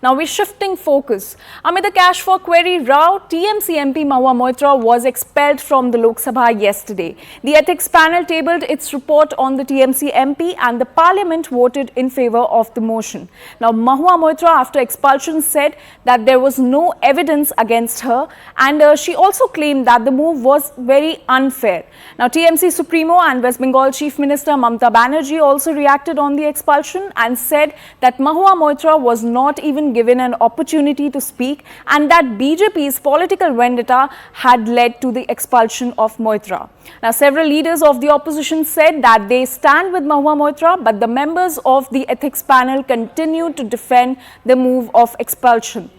Now we're shifting focus. Amid the cash for query row, TMC MP Mahua Moitra was expelled from the Lok Sabha yesterday. The ethics panel tabled its report on the TMC MP and the parliament voted in favor of the motion. Now Mahua Moitra, after expulsion, said that there was no evidence against her, and she also claimed that the move was very unfair. Now TMC Supremo and West Bengal Chief Minister Mamata Banerjee also reacted on the expulsion and said that Mahua Moitra was not even given an opportunity to speak and that BJP's political vendetta had led to the expulsion of Moitra. Now several leaders of the opposition said that they stand with Mahua Moitra, but the members of the ethics panel continued to defend the move of expulsion.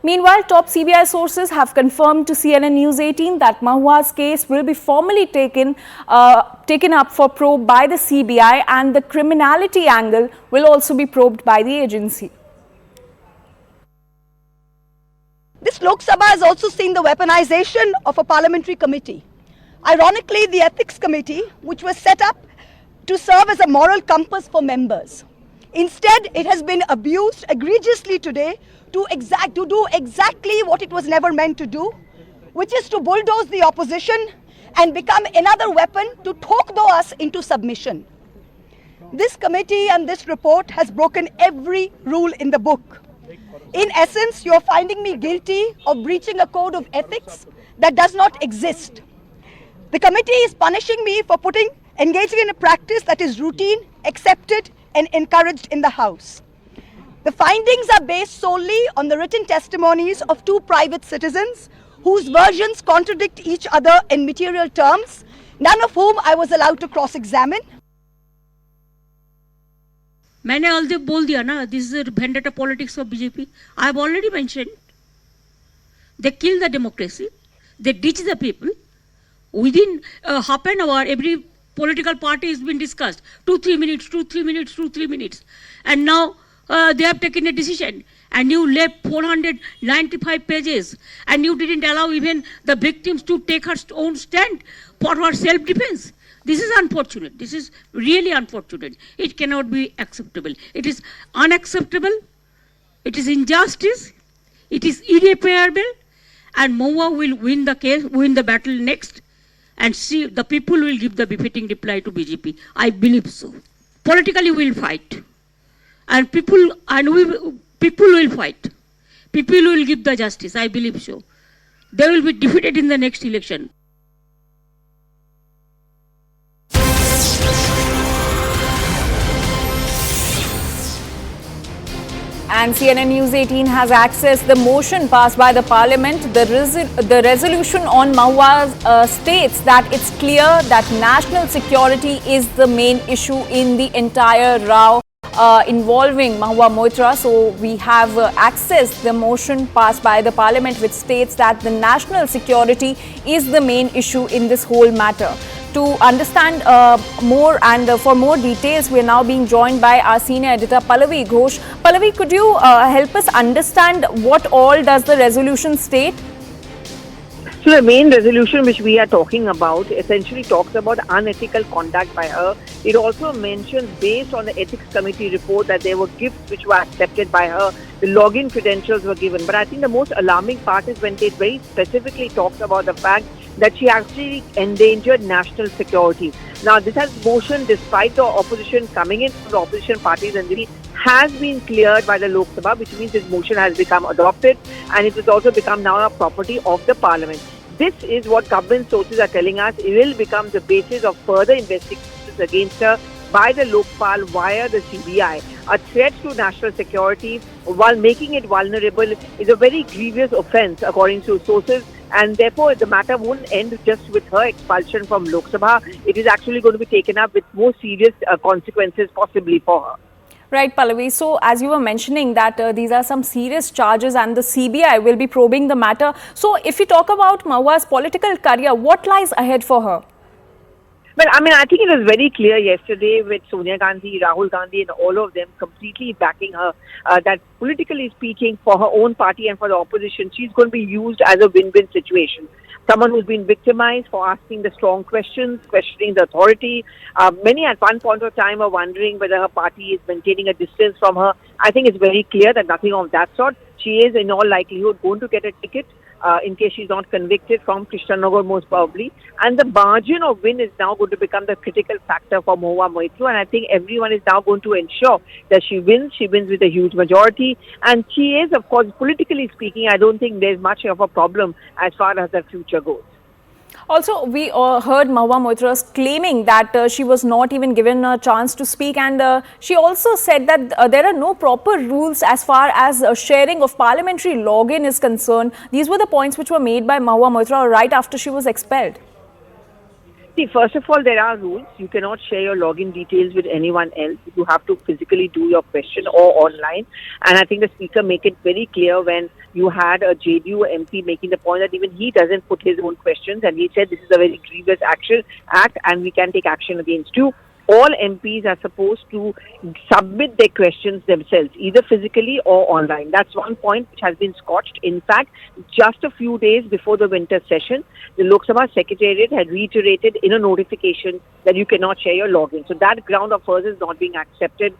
Meanwhile, top CBI sources have confirmed to CNN News 18 that Mahua's case will be formally taken up for probe by the CBI, and the criminality angle will also be probed by the agency. This Lok Sabha has also seen the weaponization of a parliamentary committee. Ironically, the ethics committee, which was set up to serve as a moral compass for members. Instead, it has been abused egregiously today to do exactly what it was never meant to do, which is to bulldoze the opposition and become another weapon to torpedo us into submission. This committee and this report has broken every rule in the book. In essence, you are finding me guilty of breaching a code of ethics that does not exist. The committee is punishing me for engaging in a practice that is routine, accepted, and encouraged in the House. The findings are based solely on the written testimonies of two private citizens whose versions contradict each other in material terms, none of whom I was allowed to cross-examine. मैंने अलदे बोल दिया ना, this is a vendetta politics of BJP. I have already mentioned. They kill the democracy. They ditch the people. Within half an hour, every political party has been discussed. 2-3 minutes, 2-3 minutes, 2-3 minutes. And now they have taken a decision. And you left 495 pages. And you didn't allow even the victims to take her own stand for her self-defense. This is unfortunate. This is really unfortunate. It cannot be acceptable. It is unacceptable. It is injustice. It is irreparable. And Mahua will win the case, win the battle next. And see, the people will give the befitting reply to BJP. I believe so. Politically, we will fight. And people will fight. People will give the justice. I believe so. They will be defeated in the next election. And CNN News 18 has accessed the motion passed by the parliament. The resolution on Mahua states that it's clear that national security is the main issue in the entire row involving Mahua Moitra. So we have accessed the motion passed by the parliament, which states that the national security is the main issue in this whole matter. To understand more and for more details, we are now being joined by our senior editor Pallavi Ghosh. Pallavi, could you help us understand what all does the resolution state? So the main resolution which we are talking about essentially talks about unethical conduct by her. It also mentions, based on the ethics committee report, that there were gifts which were accepted by her. The login credentials were given. But I think the most alarming part is when it very specifically talks about the fact that she actually endangered national security. Now, this has motion, despite the opposition coming in from the opposition parties, and really has been cleared by the Lok Sabha, which means this motion has become adopted and it has also become now a property of the parliament. This is what government sources are telling us. It will become the basis of further investigations against her by the Lokpal via the CBI. A threat to national security while making it vulnerable is a very grievous offence, according to sources. And therefore, the matter won't end just with her expulsion from Lok Sabha. It is actually going to be taken up with more serious consequences possibly for her. Right, Pallavi. So, as you were mentioning that these are some serious charges and the CBI will be probing the matter. So, if you talk about Mahua's political career, what lies ahead for her? Well, I mean, I think it was very clear yesterday with Sonia Gandhi, Rahul Gandhi and all of them completely backing her that politically speaking, for her own party and for the opposition, she's going to be used as a win-win situation. someone who's been victimized for asking the strong questions, questioning the authority. Many at one point of time are wondering whether her party is maintaining a distance from her. I think it's very clear that nothing of that sort. She is in all likelihood going to get a ticket in case she's not convicted from Krishnanagar most probably. And the margin of win is now going to become the critical factor for Mahua Moitra. And I think everyone is now going to ensure that she wins with a huge majority. And she is, of course, politically speaking, I don't think there's much of a problem as far as the future goes. Also, we heard Mahua Moitra claiming that she was not even given a chance to speak, and she also said that there are no proper rules as far as sharing of parliamentary login is concerned. These were the points which were made by Mahua Moitra right after she was expelled. See, first of all, there are rules. You cannot share your login details with anyone else. You have to physically do your question or online. And I think the speaker made it very clear when you had a JDU MP making the point that even he doesn't put his own questions. And he said this is a very grievous act and we can take action against you. All MPs are supposed to submit their questions themselves, either physically or online. That's one point which has been scotched. In fact, just a few days before the winter session, the Lok Sabha Secretariat had reiterated in a notification that you cannot share your login. So that ground of hers is not being accepted,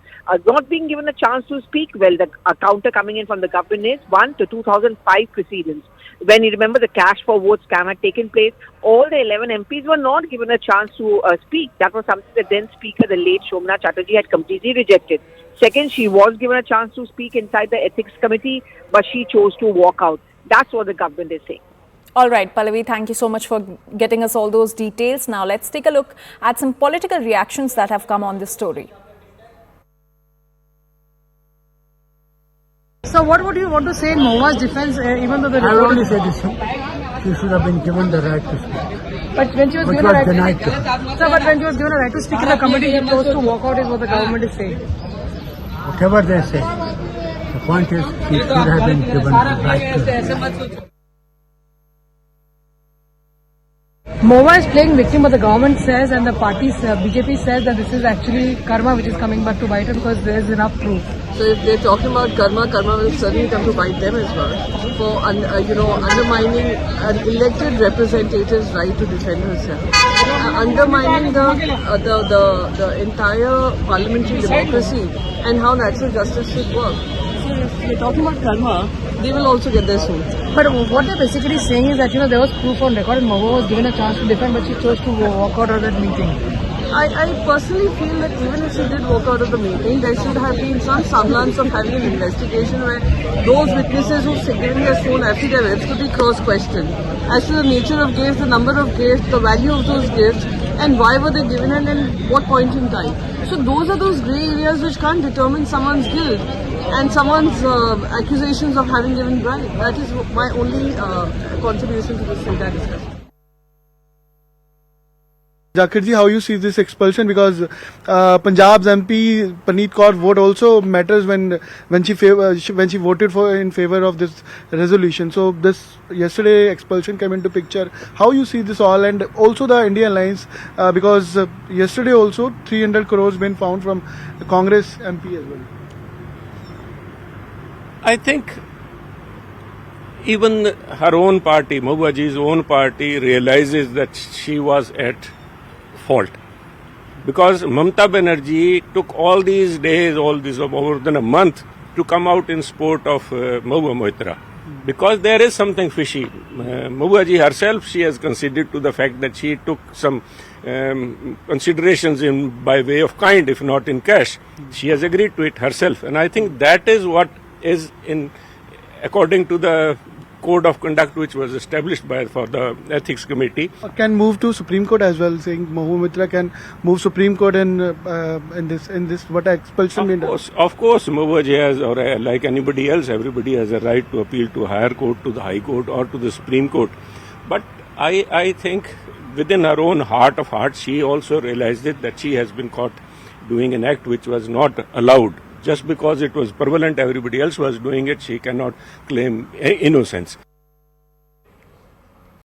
not being given a chance to speak. Well, the counter coming in from the government is 1 to 2005 precedents. When you remember the cash for vote scam had taken place, all the 11 MPs were not given a chance to speak. That was something that then Speaker, the late Somnath Chatterjee, had completely rejected. Second, she was given a chance to speak inside the Ethics Committee, but she chose to walk out. That's what the government is saying. All right, Pallavi, thank you so much for getting us all those details. Now let's take a look at some political reactions that have come on this story. So what would you want to say in Mahua's defense, even though the I already said this, she should have been given the right to speak. But when she was given a right but when she was given a right to speak in the committee, she chose to walk out is what the government is saying. Whatever they say, the point is she should have been given the right to speak. Mahua is playing victim, but the government says and the party, BJP says that this is actually karma which is coming back to bite her because there is enough proof. So if they're talking about karma, karma will certainly come to bite them as well for undermining an elected representative's right to defend herself, undermining the entire parliamentary democracy and how natural justice should work. So if they're talking about karma, they will also get their soul. But what they're basically saying is that there was proof on record and Mahua was given a chance to defend, but she chose to walk out of that meeting. I personally feel that even if she did walk out of the meeting, there should have been some semblance of having an investigation where those witnesses who've given their sworn affidavits could be cross-questioned as to the nature of gifts, the number of gifts, the value of those gifts, and why were they given and at what point in time. So those are those grey areas which can't determine someone's guilt and someone's accusations of having given bribe. That is my only contribution to this entire discussion. Jakirji, how you see this expulsion? Because Punjab's MP Praneet Kaur vote also matters when she voted in favor of this resolution. So this yesterday expulsion came into picture. How you see this all, and also the Indian Alliance, because yesterday also 300 crores been found from the Congress MP as well. I think even her own party, Mahua ji's own party, realizes that she was at fault. Because Mamata Banerjee took all these days, more than a month, to come out in support of Mahua Moitra. Because there is something fishy. Mahua ji herself, she has conceded to the fact that she took some considerations by way of kind, if not in cash. She has agreed to it herself. And I think that is what is according to the code of conduct which was established for the ethics committee. Can move to Supreme Court as well, saying Mahua Moitra can move Supreme Court in this what expulsion means. Of course, Mahua ji has, or like anybody else, everybody has a right to appeal to higher court, to the High Court, or to the Supreme Court. But I think within her own heart of hearts, she also realized that she has been caught doing an act which was not allowed. Just because it was prevalent, everybody else was doing it, she cannot claim innocence.